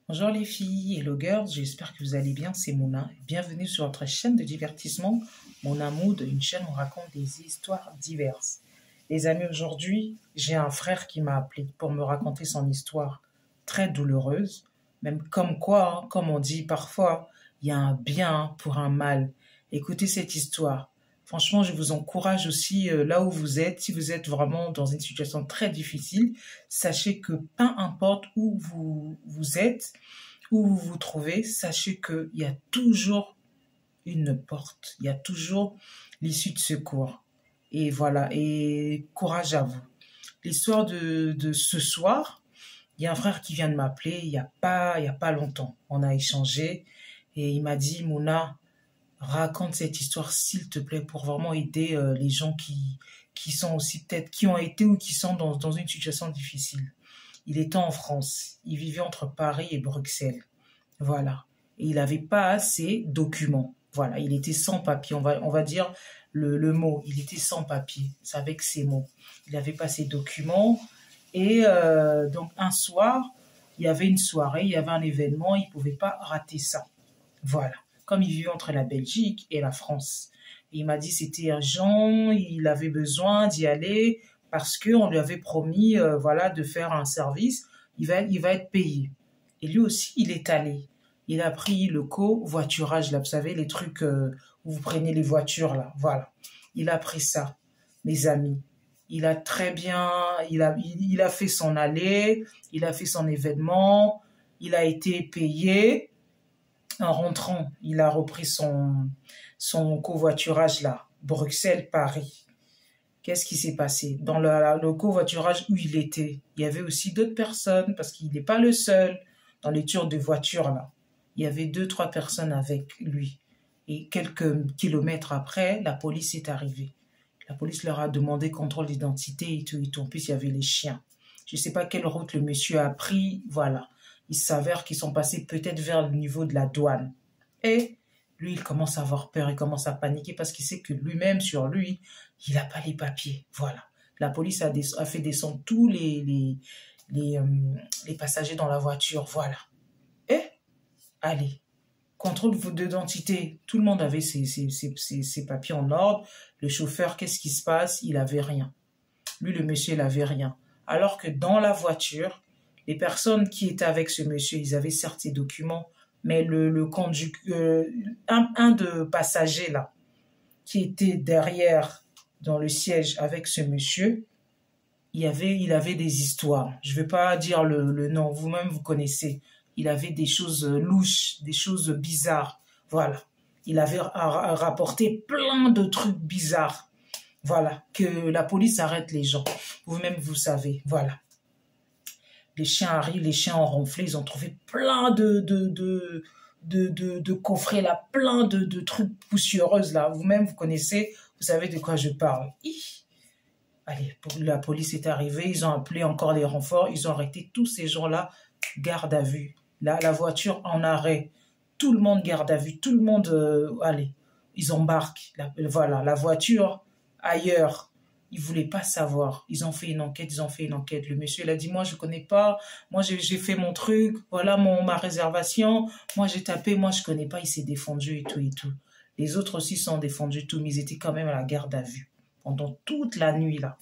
Bonjour les filles, hello girls, j'espère que vous allez bien, c'est Mouna. Bienvenue sur notre chaîne de divertissement, Mouna Mood, une chaîne où on raconte des histoires diverses. Les amis, aujourd'hui, j'ai un frère qui m'a appelé pour me raconter son histoire très douloureuse, même comme quoi, comme on dit parfois, il y a un bien pour un mal. Écoutez cette histoire. Franchement, je vous encourage aussi là où vous êtes, si vous êtes vraiment dans une situation très difficile, sachez que peu importe où vous êtes, où vous vous trouvez, sachez qu'il y a toujours une porte, il y a toujours l'issue de secours. Et voilà, et courage à vous. L'histoire de ce soir, il y a un frère qui vient de m'appeler il y a pas longtemps. On a échangé et il m'a dit, Mouna, raconte cette histoire s'il te plaît pour vraiment aider les gens qui sont aussi peut-être, qui ont été ou qui sont dans une situation difficile. Il était en France, il vivait entre Paris et Bruxelles. Voilà. Et il n'avait pas assez de documents. Voilà, il était sans papier. On va dire le mot. Il était sans papier. C'est avec ces mots. Il n'avait pas ses documents. Et donc, un soir, il y avait une soirée, il y avait un événement. Il ne pouvait pas rater ça. Voilà. Comme il vivait entre la Belgique et la France. Et il m'a dit c'était urgent. Il avait besoin d'y aller parce qu'on lui avait promis voilà, de faire un service. Il va être payé. Et lui aussi, il est allé. Il a pris le covoiturage, là, vous savez, les trucs où vous prenez les voitures, là. Voilà. Il a pris ça, mes amis. Il a très bien, il a fait son aller, il a fait son événement, il a été payé. En rentrant, il a repris son covoiturage, là, Bruxelles-Paris. Qu'est-ce qui s'est passé? Dans le covoiturage où il était, il y avait aussi d'autres personnes, parce qu'il n'est pas le seul dans les tours de voiture, là. Il y avait 2, 3 personnes avec lui. Et quelques kilomètres après, la police est arrivée. La police leur a demandé contrôle d'identité et tout, et tout. En plus, il y avait les chiens. Je ne sais pas quelle route le monsieur a pris, voilà. Il s'avère qu'ils sont passés peut-être vers le niveau de la douane. Et lui, il commence à avoir peur, il commence à paniquer parce qu'il sait que lui-même, sur lui, il n'a pas les papiers. Voilà. La police a fait descendre tous les passagers dans la voiture. Voilà. Et, allez, contrôle d'identité. Tout le monde avait ses papiers en ordre. Le chauffeur, qu'est-ce qui se passe? Il avait rien. Lui, le monsieur, il avait rien. Alors que dans la voiture, les personnes qui étaient avec ce monsieur, ils avaient certes ses documents, mais un de passagers là, qui était derrière dans le siège avec ce monsieur, il avait des histoires. Je ne vais pas dire le nom, vous-même vous connaissez. Il avait des choses louches, des choses bizarres. Voilà. Il avait rapporté plein de trucs bizarres. Voilà. Que la police arrête les gens. Vous-même vous savez. Voilà. Les chiens arrivent, les chiens ont ronflé, ils ont trouvé plein de coffrets là, plein de trucs poussiéreuses là. Vous-même, vous connaissez, vous savez de quoi je parle. Allez, la police est arrivée, ils ont appelé encore les renforts, ils ont arrêté tous ces gens-là, garde à vue. La voiture en arrêt, tout le monde garde à vue, tout le monde, allez, ils embarquent. Voilà, la voiture ailleurs. Ils ne voulaient pas savoir. Ils ont fait une enquête. Le monsieur, il a dit, moi, je ne connais pas. Moi, j'ai fait mon truc. Voilà ma réservation. Moi, j'ai tapé. Moi, je ne connais pas. Il s'est défendu et tout et tout. Les autres aussi sont défendus, tout, mais ils étaient quand même à la garde à vue pendant toute la nuit, là.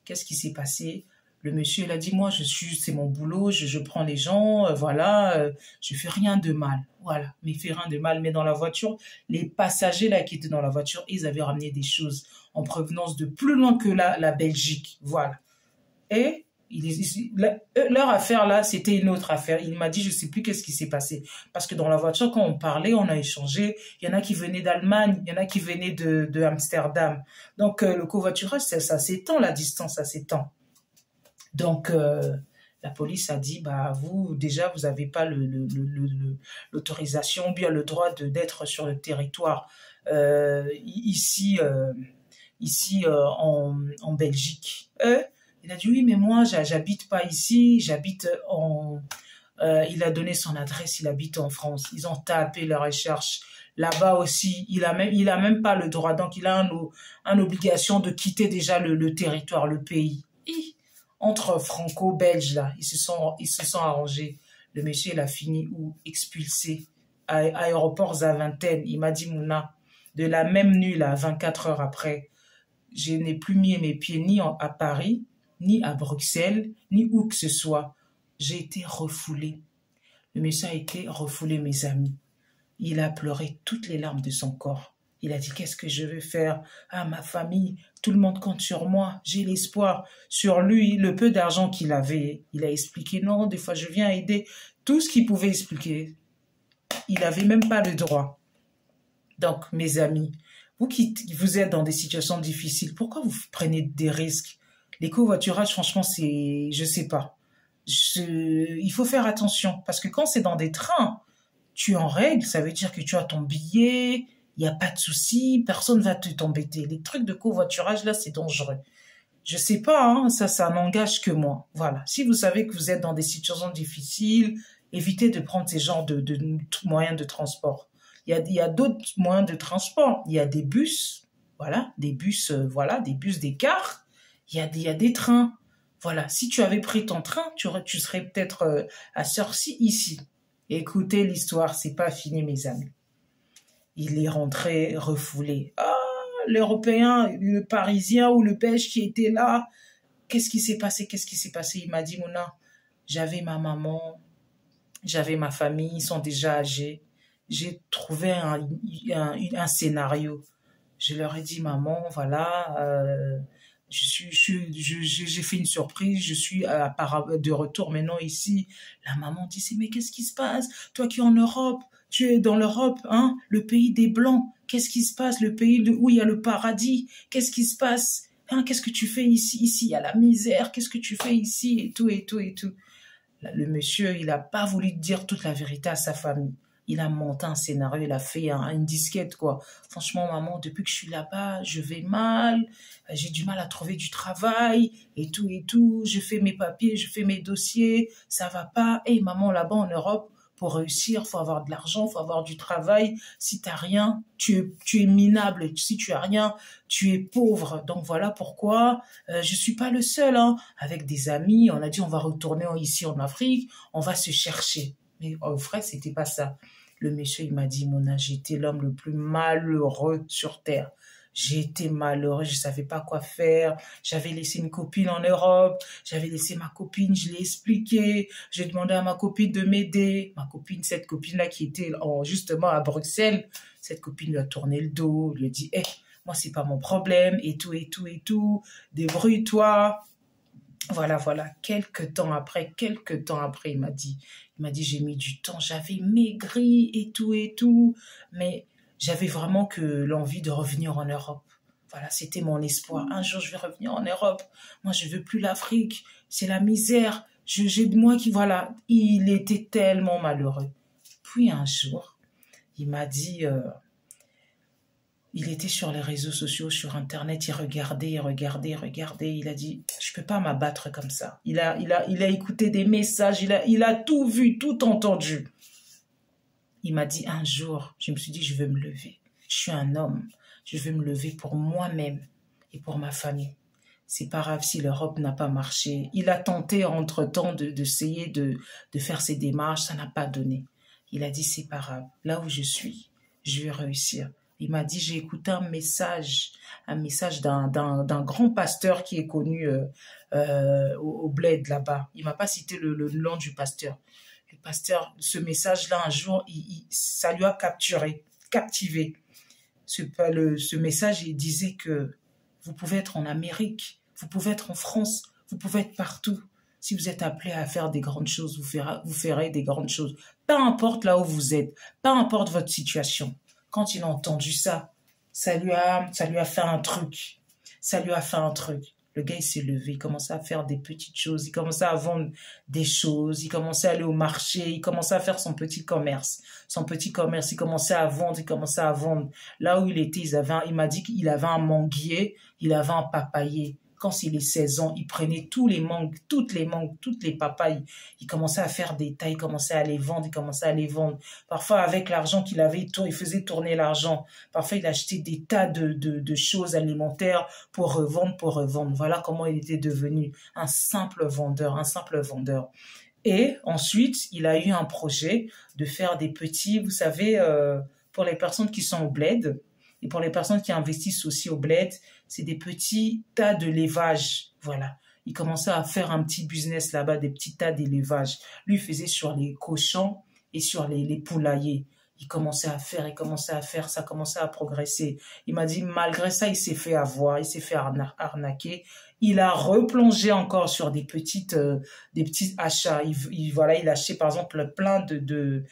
Qu'est-ce qui s'est passé? Le monsieur, il a dit, moi, c'est mon boulot, je prends les gens, voilà, je fais rien de mal. Voilà, mais il fait rien de mal. Mais dans la voiture, les passagers, là, qui étaient dans la voiture, ils avaient ramené des choses en provenance de plus loin que la Belgique. Voilà. Et leur affaire, là, c'était une autre affaire. Il m'a dit, je sais plus qu'est-ce qui s'est passé. Parce que dans la voiture, quand on parlait, on a échangé. Il y en a qui venaient d'Allemagne, il y en a qui venaient de Amsterdam. Donc, le covoiturage, ça s'étend, la distance, ça s'étend. Donc, la police a dit, bah, vous, déjà, vous n'avez pas l'autorisation, bien le droit d'être sur le territoire ici en Belgique. Il a dit, oui, mais moi, j'habite pas ici, j'habite il a donné son adresse, il habite en France. Ils ont tapé la recherche. Là-bas aussi, il a même pas le droit. Donc, il a une obligation de quitter déjà le territoire, le pays. Entre franco-belges, là, ils se sont arrangés. Le monsieur, il a fini où? Expulsé. À aéroport Zaventem. Il m'a dit, Mouna, de la même nuit, là, 24 heures après, je n'ai plus mis mes pieds ni à Paris, ni à Bruxelles, ni où que ce soit. J'ai été refoulée. Le monsieur a été refoulé, mes amis. Il a pleuré toutes les larmes de son corps. Il a dit, qu'est-ce que je vais faire? Ah, ma famille, tout le monde compte sur moi, j'ai l'espoir. Sur lui, le peu d'argent qu'il avait, il a expliqué, non, des fois je viens aider. Tout ce qu'il pouvait expliquer, il n'avait même pas le droit. Donc, mes amis, vous qui vous êtes dans des situations difficiles, pourquoi vous prenez des risques? Les covoiturages, franchement, c'est, je sais pas. Il faut faire attention parce que quand c'est dans des trains, tu es en règle, ça veut dire que tu as ton billet, il n'y a pas de souci, personne va t'embêter. Les trucs de covoiturage, là, c'est dangereux. Je sais pas, hein, ça n'engage que moi. Voilà. Si vous savez que vous êtes dans des situations difficiles, évitez de prendre ces genres de moyens de transport. Il y a d'autres moyens de transport. Il y a des bus, voilà, des bus, des cars. Il y a des trains. Voilà. Si tu avais pris ton train, tu serais peut-être à Cercy ici. Écoutez l'histoire, c'est pas fini, mes amis. Il est rentré refoulé. Ah, l'Européen, le Parisien ou le Belge qui était là. Qu'est-ce qui s'est passé? Qu'est-ce qui s'est passé? Il m'a dit, Mouna, j'avais ma maman, j'avais ma famille, ils sont déjà âgés. J'ai trouvé un scénario. Je leur ai dit, maman, voilà, j'ai fait une surprise, je suis de retour maintenant ici. La maman dit, mais qu'est-ce qui se passe? Toi qui es en Europe, tu es dans l'Europe, hein, le pays des Blancs. Qu'est-ce qui se passe? Le pays où il y a le paradis. Qu'est-ce qui se passe? Hein, qu'est-ce que tu fais ici? Ici, il y a la misère. Qu'est-ce que tu fais ici? Et tout, et tout, et tout. Le monsieur, il n'a pas voulu dire toute la vérité à sa famille. Il a monté un scénario, il a fait une disquette, quoi. Franchement, maman, depuis que je suis là-bas, je vais mal, j'ai du mal à trouver du travail, et tout, et tout. Je fais mes papiers, je fais mes dossiers, ça va pas. Et maman, là-bas en Europe, pour réussir, faut avoir de l'argent, faut avoir du travail. Si t'as rien, tu es minable. Si tu as rien, tu es pauvre. Donc voilà pourquoi je suis pas le seul. Hein. Avec des amis, on a dit on va retourner ici en Afrique, on va se chercher. Mais au vrai, c'était pas ça. Le monsieur, il m'a dit, Mona, j'étais l'homme le plus malheureux sur terre. J'ai été malheureux, je savais pas quoi faire. J'avais laissé une copine en Europe, j'avais laissé ma copine, je l'ai expliqué. J'ai demandé à ma copine de m'aider. Ma copine, cette copine-là qui était justement à Bruxelles, cette copine lui a tourné le dos, lui a dit, moi c'est pas mon problème, et tout, et tout, et tout. Débrouille-toi. Voilà, voilà. Quelques temps après, il m'a dit, j'ai mis du temps, j'avais maigri et tout, mais j'avais vraiment que l'envie de revenir en Europe. Voilà, c'était mon espoir. Un jour, je vais revenir en Europe. Moi, je veux plus l'Afrique. C'est la misère. J'ai de moi qui, voilà. Il était tellement malheureux. Puis un jour, il m'a dit, il était sur les réseaux sociaux, sur Internet, il regardait. Il a dit, je peux pas m'abattre comme ça. Il a écouté des messages, il a tout vu, tout entendu. Il m'a dit un jour, je me suis dit, je veux me lever. Je suis un homme, je veux me lever pour moi-même et pour ma famille. C'est pas grave si l'Europe n'a pas marché. Il a tenté entre-temps d'essayer de faire ses démarches, ça n'a pas donné. Il a dit, c'est pas grave, là où je suis, je vais réussir. Il m'a dit, j'ai écouté un message d'un grand pasteur qui est connu au bled là-bas. Il m'a pas cité le nom du pasteur. Le pasteur, ce message-là, un jour, ça lui a captivé. Ce message, il disait que vous pouvez être en Amérique, vous pouvez être en France, vous pouvez être partout. Si vous êtes appelé à faire des grandes choses, vous ferez des grandes choses. Peu importe là où vous êtes, peu importe votre situation. Quand il a entendu ça, ça lui a fait un truc. Le gars, il s'est levé, il commençait à faire des petites choses, il commençait à vendre des choses, il commençait à aller au marché, il commençait à faire son petit commerce. Il commençait à vendre. Là où il était, il m'a dit qu'il avait un manguier, il avait un papayer. Quand il est 16 ans, il prenait tous les mangues, toutes les papayes. Il commençait à faire des tas, il commençait à les vendre. Parfois, avec l'argent qu'il avait, il faisait tourner l'argent. Parfois, il achetait des tas de choses alimentaires pour revendre. Voilà comment il était devenu un simple vendeur. Et ensuite, il a eu un projet de faire des petits, vous savez, pour les personnes qui sont au bled et pour les personnes qui investissent aussi au bled, c'est des petits tas de levage. Voilà. Il commençait à faire un petit business là-bas, des petits tas d'élevage. Lui, il faisait sur les cochons et sur les poulaillers. Il commençait à faire, ça commençait à progresser. Il m'a dit, malgré ça, il s'est fait avoir, il s'est fait arnaquer. Il a replongé encore sur des petits achats. Voilà, il achetait par exemple plein de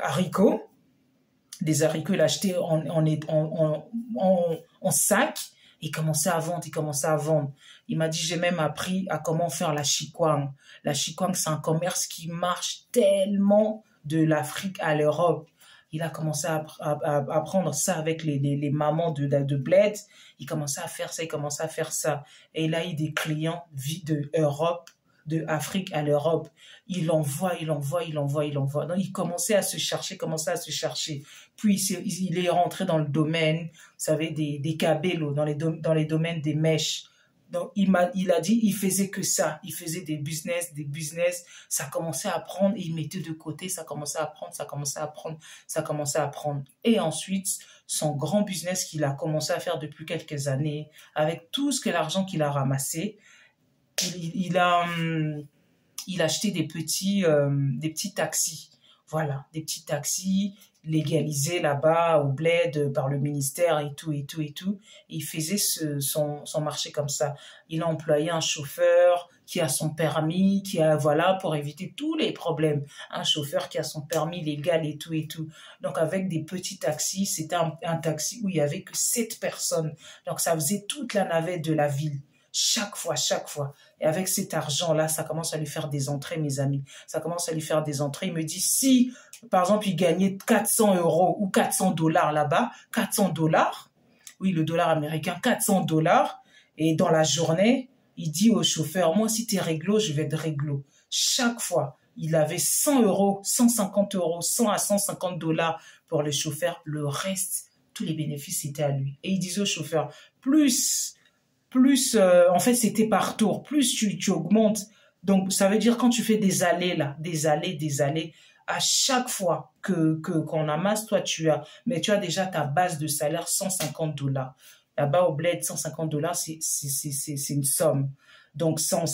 haricots. Des haricots, il achetait en sac. Il commençait à vendre, il commençait à vendre. Il m'a dit, j'ai même appris à comment faire la chikwang. La chikwang, c'est un commerce qui marche tellement de l'Afrique à l'Europe. Il a commencé à apprendre ça avec les mamans de bled. Il commençait à faire ça, il commençait à faire ça. Et il a eu des clients de Europe, de Afrique à l'Europe. Il envoie. Donc, il commençait à se chercher. Puis, il est rentré dans le domaine, vous savez, des cabellos, dans les domaines des mèches. Donc, il a dit, il faisait que ça. Il faisait des business. Ça commençait à prendre, il mettait de côté, ça commençait à prendre. Et ensuite, son grand business qu'il a commencé à faire depuis quelques années, avec tout l'argent qu'il a ramassé, il a acheté des petits taxis. Voilà, des petits taxis légalisés là-bas au bled par le ministère et tout. Et il faisait son marché comme ça. Il a employé un chauffeur qui a son permis, voilà, pour éviter tous les problèmes. Un chauffeur qui a son permis légal et tout. Donc, avec des petits taxis, c'était un taxi où il y avait que 7 personnes. Donc, ça faisait toute la navette de la ville. Chaque fois. Et avec cet argent-là, ça commence à lui faire des entrées, mes amis. Ça commence à lui faire des entrées. Il me dit, si, par exemple, il gagnait 400 € ou 400 $ là-bas, 400 $, oui, le dollar américain, 400 $, et dans la journée, il dit au chauffeur, moi, si t'es réglo, je vais être réglo. Chaque fois, il avait 100 €, 150 €, 100 à 150 $ pour le chauffeur. Le reste, tous les bénéfices, c'était à lui. Et il disait au chauffeur, plus en fait, c'était par tour. Plus tu augmentes. Donc, ça veut dire quand tu fais des allées, à chaque fois qu'on amasse, toi, tu as déjà ta base de salaire 150 $. Là-bas, au bled, 150 $, c'est une somme. Donc, son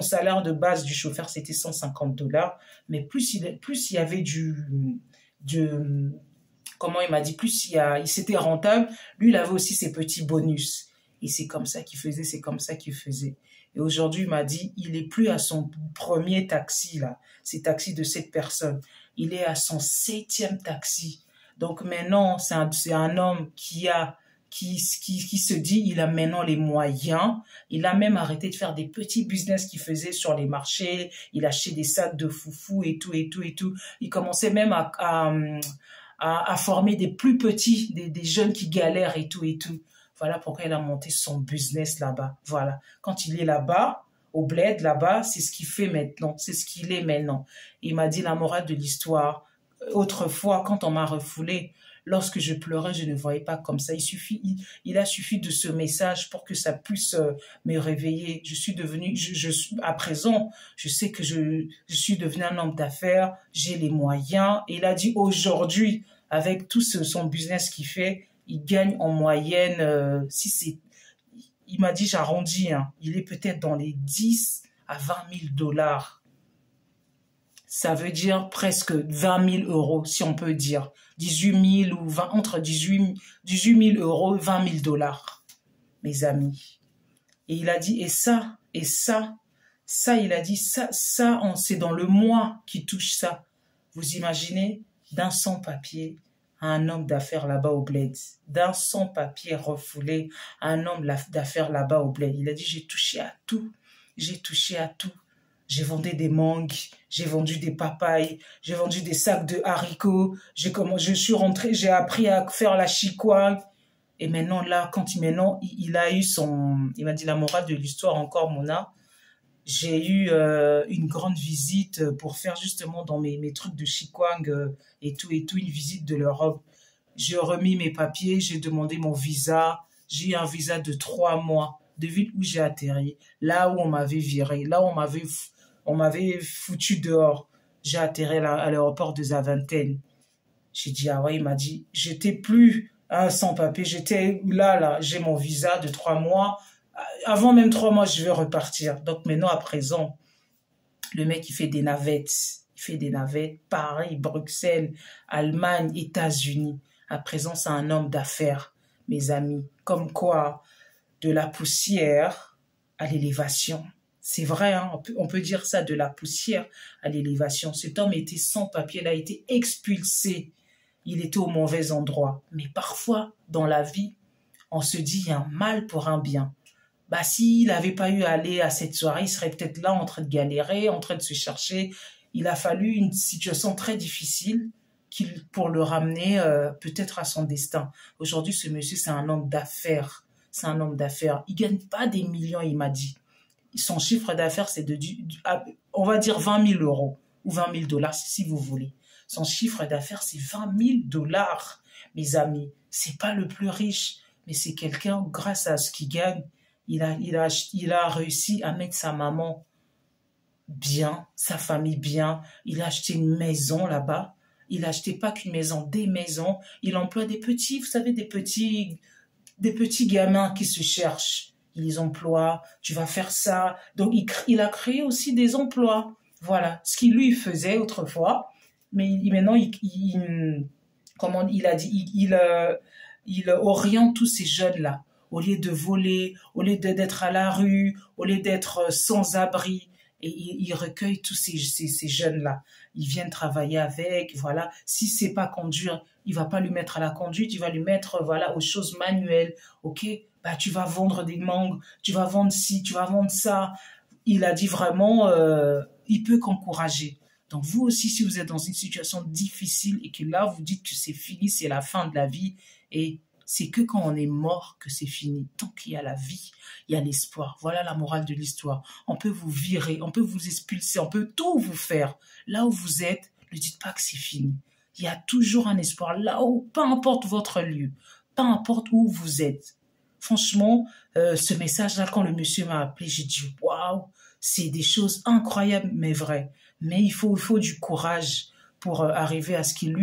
salaire de base du chauffeur, c'était 150 $. Mais plus il y avait comment il m'a dit, il s'était rentable, lui, il avait aussi ses petits bonus. Et c'est comme ça qu'il faisait. Et aujourd'hui, il m'a dit, il est plus à son premier taxi, là. Ces taxis de 7 personnes. Il est à son 7e taxi. Donc maintenant, c'est un homme qui se dit, il a maintenant les moyens. Il a même arrêté de faire des petits business qu'il faisait sur les marchés. Il achetait des sacs de foufou et tout. Il commençait même à former des plus petits, des jeunes qui galèrent et tout. Voilà pourquoi il a monté son business là-bas. Voilà. Quand il est là-bas, au bled, là-bas, c'est ce qu'il fait maintenant. C'est ce qu'il est maintenant. Il m'a dit la morale de l'histoire. Autrefois, quand on m'a refoulé, lorsque je pleurais, je ne voyais pas comme ça. Il a suffi de ce message pour que ça puisse me réveiller. Je suis devenu, à présent, je sais que je suis devenu un homme d'affaires. J'ai les moyens. Et il a dit aujourd'hui, avec tout son business qu'il fait, il gagne en moyenne, il m'a dit, j'arrondis, hein, il est peut-être dans les 10 à 20 000 $. Ça veut dire presque 20 000 €, si on peut dire. 18 000 ou 20, entre 18 000 €, 20 000 $, mes amis. Et il a dit, et ça, il a dit, ça, c'est dans le mois qui touche ça. Vous imaginez, d'un sans-papier à un homme d'affaires là-bas au bled, d'un sans-papier refoulé à un homme d'affaires là-bas au bled. Il a dit, j'ai touché à tout. J'ai vendu des mangues, j'ai vendu des papayes, j'ai vendu des sacs de haricots, je suis rentré, j'ai appris à faire la chikwang. Et maintenant, là, il a eu il m'a dit la morale de l'histoire encore, Mona. J'ai eu une grande visite pour faire justement dans mes trucs de chikwang et tout, une visite de l'Europe. J'ai remis mes papiers, j'ai demandé mon visa. J'ai eu un visa de 3 mois de ville où j'ai atterri, là où on m'avait viré, là où on m'avait On m'avait foutu dehors. J'ai atterri à l'aéroport de Zaventem. J'ai dit, ah ouais, il m'a dit, j'étais plus sans papier, j'étais là, j'ai mon visa de 3 mois. Avant même 3 mois, je vais repartir. Donc maintenant, à présent, le mec, il fait des navettes. Il fait des navettes, Paris, Bruxelles, Allemagne, États-Unis. À présent, c'est un homme d'affaires, mes amis. Comme quoi, de la poussière à l'élévation. C'est vrai, hein, on peut dire ça, de la poussière à l'élévation. Cet homme était sans papier, il a été expulsé. Il était au mauvais endroit. Mais parfois, dans la vie, on se dit, il y a un mal pour un bien. Bah, s'il n'avait pas eu à aller à cette soirée, il serait peut-être là en train de galérer, en train de se chercher. Il a fallu une situation très difficile pour le ramener peut-être à son destin. Aujourd'hui, ce monsieur, c'est un homme d'affaires. C'est un homme d'affaires. Il gagne pas des millions, il m'a dit. Son chiffre d'affaires, c'est on va dire 20 000 euros ou 20 000 dollars, si vous voulez. Son chiffre d'affaires, c'est 20 000 dollars, mes amis. C'est pas le plus riche, mais c'est quelqu'un, grâce à ce qu'il gagne, il a réussi à mettre sa maman bien, sa famille bien. Il a acheté une maison là-bas. Il a acheté pas qu'une maison, des maisons. Il emploie des petits, vous savez, des petits gamins qui se cherchent. Il les emploie, tu vas faire ça. Donc, il a créé aussi des emplois. Voilà, ce qu'il lui faisait autrefois. Mais maintenant, comment il a dit, il oriente tous ces jeunes-là. Au lieu de voler, au lieu d'être à la rue, au lieu d'être sans abri, et il recueille tous ces jeunes-là. Ils viennent travailler avec, voilà. Si c'est pas conduire, il va pas lui mettre à la conduite, il va lui mettre, voilà, aux choses manuelles. Ok, bah tu vas vendre des mangues, tu vas vendre ci, tu vas vendre ça. Il a dit vraiment, il peut qu'encourager. Donc vous aussi, si vous êtes dans une situation difficile et que là vous dites que c'est fini, c'est la fin de la vie, et c'est que quand on est mort que c'est fini. Tant qu'il y a la vie, il y a l'espoir. Voilà la morale de l'histoire. On peut vous virer, on peut vous expulser, on peut tout vous faire. Là où vous êtes, ne dites pas que c'est fini. Il y a toujours un espoir. Là où, peu importe votre lieu, peu importe où vous êtes. Franchement, ce message-là, quand le monsieur m'a appelé, j'ai dit waouh, c'est des choses incroyables mais vraies. Mais il faut du courage pour arriver à ce qu'il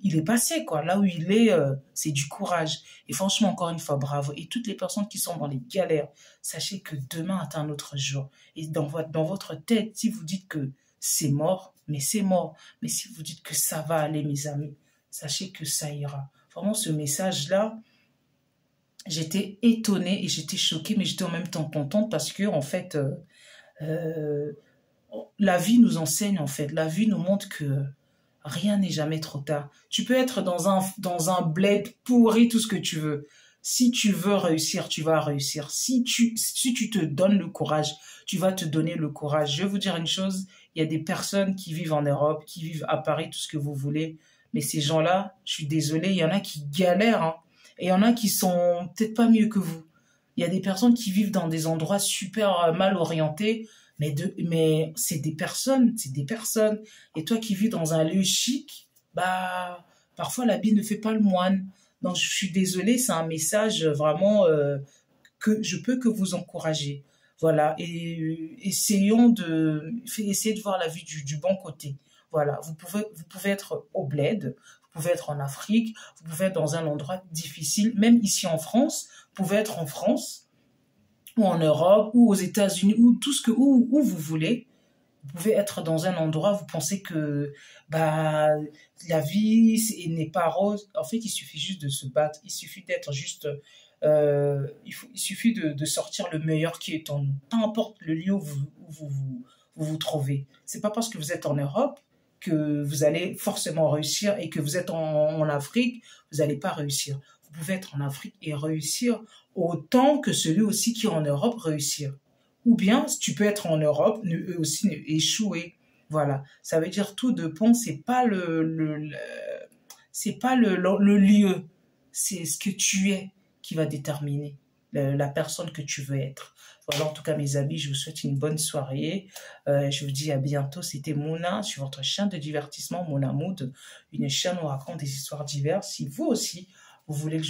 il est passé, quoi. Là où il est, c'est du courage. Et franchement, encore une fois, bravo. Et toutes les personnes qui sont dans les galères, sachez que demain est un autre jour. Et dans votre tête, si vous dites que c'est mort, mais c'est mort. Mais si vous dites que ça va aller, mes amis, sachez que ça ira. Vraiment, ce message-là, j'étais étonnée et j'étais choquée, mais j'étais en même temps contente parce que, en fait, la vie nous enseigne, en fait. La vie nous montre que rien n'est jamais trop tard. Tu peux être dans un bled pourri, tout ce que tu veux. Si tu veux réussir, tu vas réussir. Si tu te donnes le courage, tu vas te donner le courage. Je vais vous dire une chose, il y a des personnes qui vivent en Europe, qui vivent à Paris, tout ce que vous voulez. Mais ces gens-là, je suis désolée, il y en a qui galèrent, hein. Et il y en a qui sont peut-être pas mieux que vous. Il y a des personnes qui vivent dans des endroits super mal orientés, mais c'est des personnes. Et toi qui vis dans un lieu chic, bah, parfois l'habit ne fait pas le moine. Donc, je suis désolée, c'est un message vraiment que je peux que vous encourager. Voilà, et essayez de voir la vie du bon côté. Voilà, vous pouvez être au bled, vous pouvez être en Afrique, vous pouvez être dans un endroit difficile, même ici en France, vous pouvez être en France, ou en Europe, ou aux États-Unis, ou où vous voulez. Vous pouvez être dans un endroit, vous pensez que bah la vie n'est pas rose. En fait, il suffit juste de se battre. Il suffit d'être juste. Il suffit de sortir le meilleur qui est en nous. Peu importe le lieu où vous trouvez. C'est pas parce que vous êtes en Europe que vous allez forcément réussir et que vous êtes en Afrique, vous n'allez pas réussir. Vous pouvez être en Afrique et réussir autant que celui aussi qui est en Europe réussir. Ou bien, tu peux être en Europe, eux aussi échouer. Voilà. Ça veut dire tout dépend, c'est pas c'est pas le lieu, c'est ce que tu es qui va déterminer la personne que tu veux être. Voilà, en tout cas, mes amis, je vous souhaite une bonne soirée. Je vous dis à bientôt. C'était Mouna sur votre chaîne de divertissement, Mouna Mood, une chaîne où on raconte des histoires diverses. Si vous aussi, vous voulez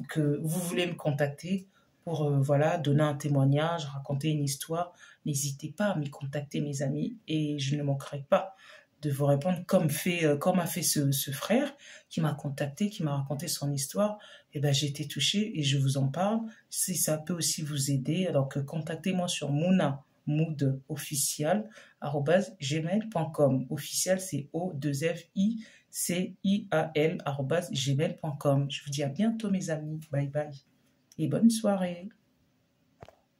que vous voulez me contacter pour voilà, donner un témoignage, raconter une histoire, n'hésitez pas à m'y contacter, mes amis, et je ne manquerai pas de vous répondre comme a fait ce frère qui m'a contacté, qui m'a raconté son histoire. Et ben, j'ai été touchée et je vous en parle. Si ça peut aussi vous aider, alors que contactez-moi sur moodofficial@gmail.com. Official, c'est O2FICIAL @gmail.com. Je vous dis à bientôt, mes amis. Bye bye et bonne soirée.